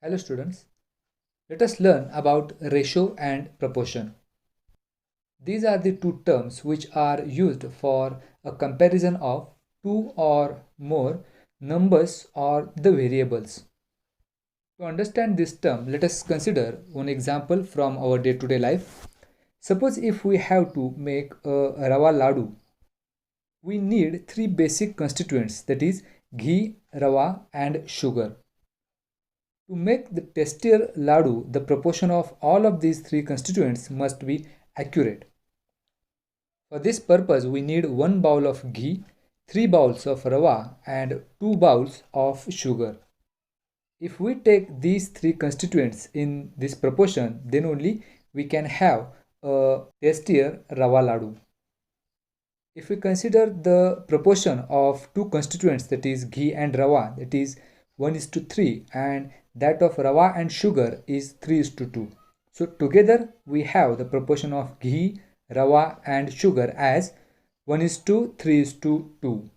Hello students, let us learn about ratio and proportion. These are the two terms which are used for a comparison of two or more numbers or the variables. To understand this term, let us consider one example from our day-to-day life. Suppose if we have to make a rava ladu, we need three basic constituents, that is ghee, rava and sugar. To make the tastier ladu, the proportion of all of these three constituents must be accurate. For this purpose, we need 1 bowl of ghee, 3 bowls of rava and 2 bowls of sugar. If we take these three constituents in this proportion, then only we can have a tastier rava ladu. If we consider the proportion of two constituents, that is ghee and rava, that is 1:3, and that of rava and sugar is 3:2. So together we have the proportion of ghee, rava and sugar as 1:3:2.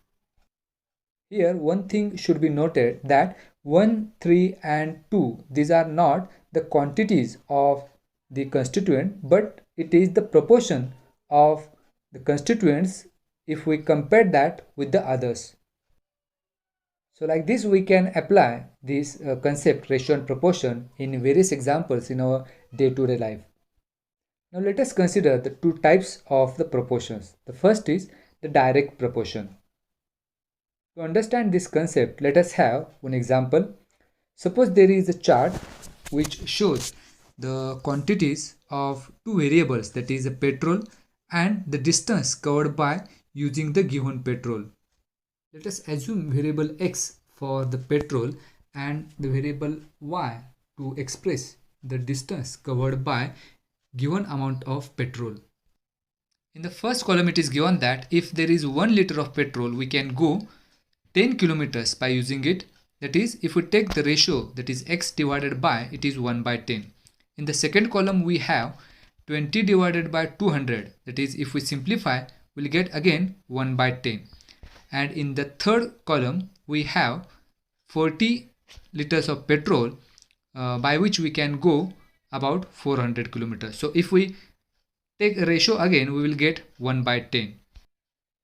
Here one thing should be noted that 1, 3 and 2, these are not the quantities of the constituent, but it is the proportion of the constituents if we compare that with the others. So like this we can apply this concept ratio and proportion in various examples in our day-to-day life. Now let us consider the two types of the proportions. The first is the direct proportion. To understand this concept, let us have one example. Suppose there is a chart which shows the quantities of two variables, that is the petrol and the distance covered by using the given petrol. Let us assume variable x for the petrol and the variable y to express the distance covered by given amount of petrol. In the first column it is given that if there is 1 liter of petrol, we can go 10 kilometers by using it. That is, if we take the ratio, that is x divided by, it is 1/10. In the second column we have 20 divided by 200, that is, if we simplify, we'll get again 1/10. And in the third column we have 40 liters of petrol by which we can go about 400 kilometers. So if we take a ratio again, we will get 1/10.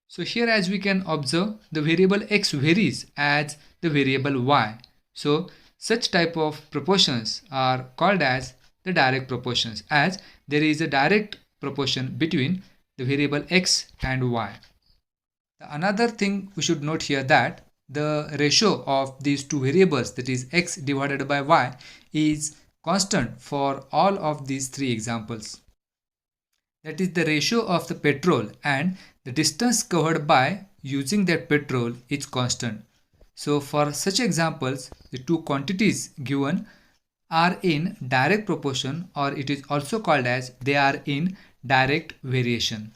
So here, as we can observe, the variable x varies as the variable y. So such type of proportions are called as the direct proportions, as there is a direct proportion between the variable x and y. Another thing we should note here that the ratio of these two variables, that is x divided by y, is constant for all of these three examples. That is, the ratio of the petrol and the distance covered by using that petrol is constant. So for such examples, the two quantities given are in direct proportion, or it is also called as they are in direct variation.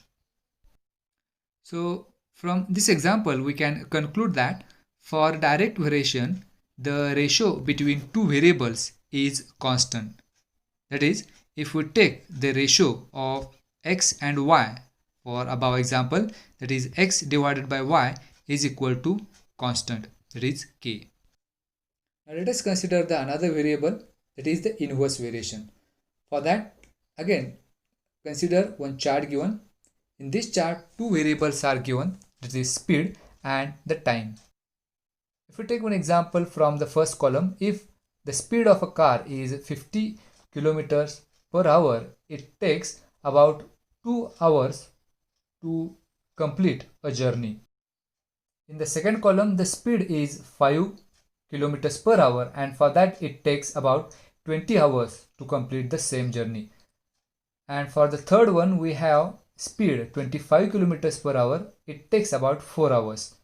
So from this example, we can conclude that for direct variation, the ratio between two variables is constant. That is, if we take the ratio of x and y for above example, that is x divided by y is equal to constant, that is k. Now let us consider the another variable, that is the inverse variation. For that, again consider one chart given. In this chart, two variables are given, that is speed and the time. If we take one example from the first column, if the speed of a car is 50 kilometers per hour, it takes about 2 hours to complete a journey. In the second column, the speed is 5 kilometers per hour, and for that it takes about 20 hours to complete the same journey. And for the third one, we have speed 25 kilometers per hour, it takes about 4 hours.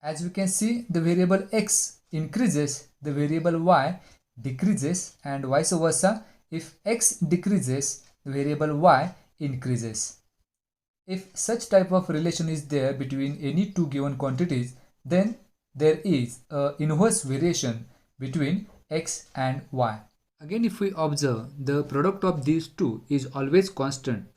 As we can see, the variable x increases, the variable y decreases, and vice versa. If x decreases, the variable y increases. If such type of relation is there between any two given quantities, then there is a inverse variation between x and y. Again, if we observe, the product of these two is always constant,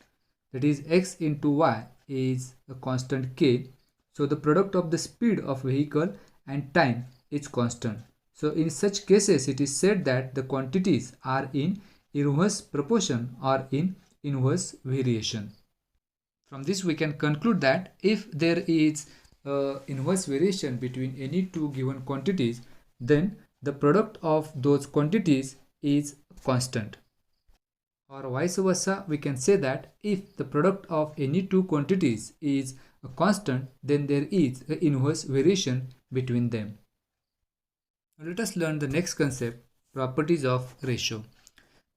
that is x into y is a constant k. So the product of the speed of vehicle and time is constant. So in such cases, it is said that the quantities are in inverse proportion or in inverse variation. From this we can conclude that if there is inverse variation between any two given quantities, then the product of those quantities is constant. Or vice versa, we can say that if the product of any two quantities is a constant, then there is an inverse variation between them. Now let us learn the next concept, properties of ratio.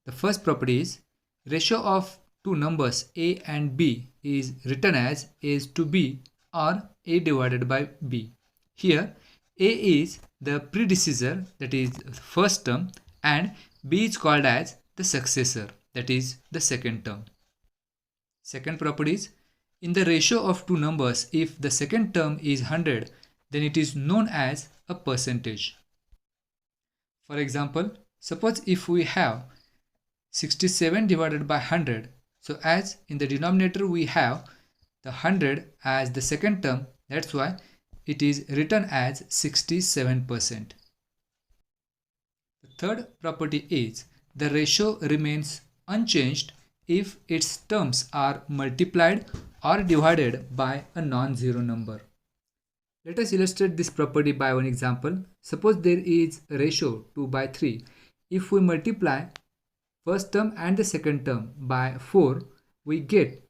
The first property is ratio of two numbers a and b is written as a is to b or a divided by b. Here a is the predecessor, that is the first term, and b is called as the successor, that is the second term. Second property is in the ratio of two numbers, if the second term is 100, then it is known as a percentage. For example, suppose if we have 67 divided by 100, so as in the denominator we have the 100 as the second term, that's why it is written as 67%. The third property is the ratio remains unchanged if its terms are multiplied or divided by a non-zero number. Let us illustrate this property by one example. Suppose there is a ratio 2 by 3. If we multiply first term and the second term by 4, we get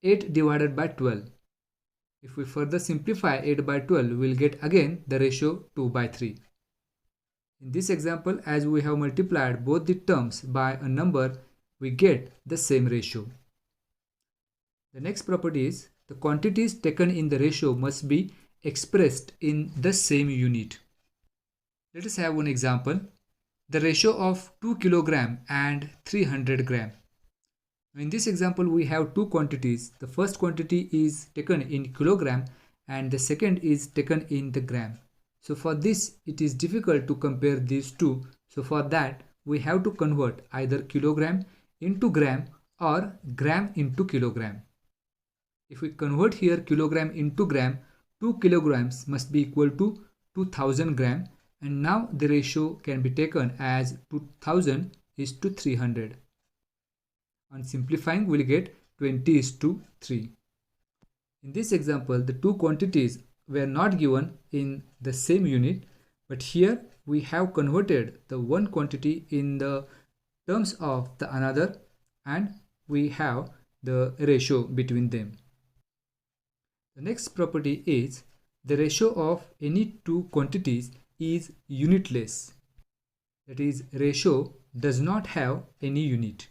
8 divided by 12. If we further simplify 8 by 12, we will get again the ratio 2 by 3. In this example, as we have multiplied both the terms by a number, we get the same ratio. The next property is the quantities taken in the ratio must be expressed in the same unit. Let us have one example. The ratio of 2 kg and 300 gram. In this example, we have two quantities. The first quantity is taken in kilogram and the second is taken in the gram. So for this, it is difficult to compare these two. So for that, we have to convert either kilogram into gram or gram into kilogram. If we convert here kilogram into gram, 2 kilograms must be equal to 2000 gram, and now the ratio can be taken as 2000 is to 300. On simplifying, we will get 20 is to 3. In this example, the two quantities were not given in the same unit, but here we have converted the one quantity in the terms of the another, and we have the ratio between them. The next property is the ratio of any two quantities is unitless. That is, ratio does not have any unit.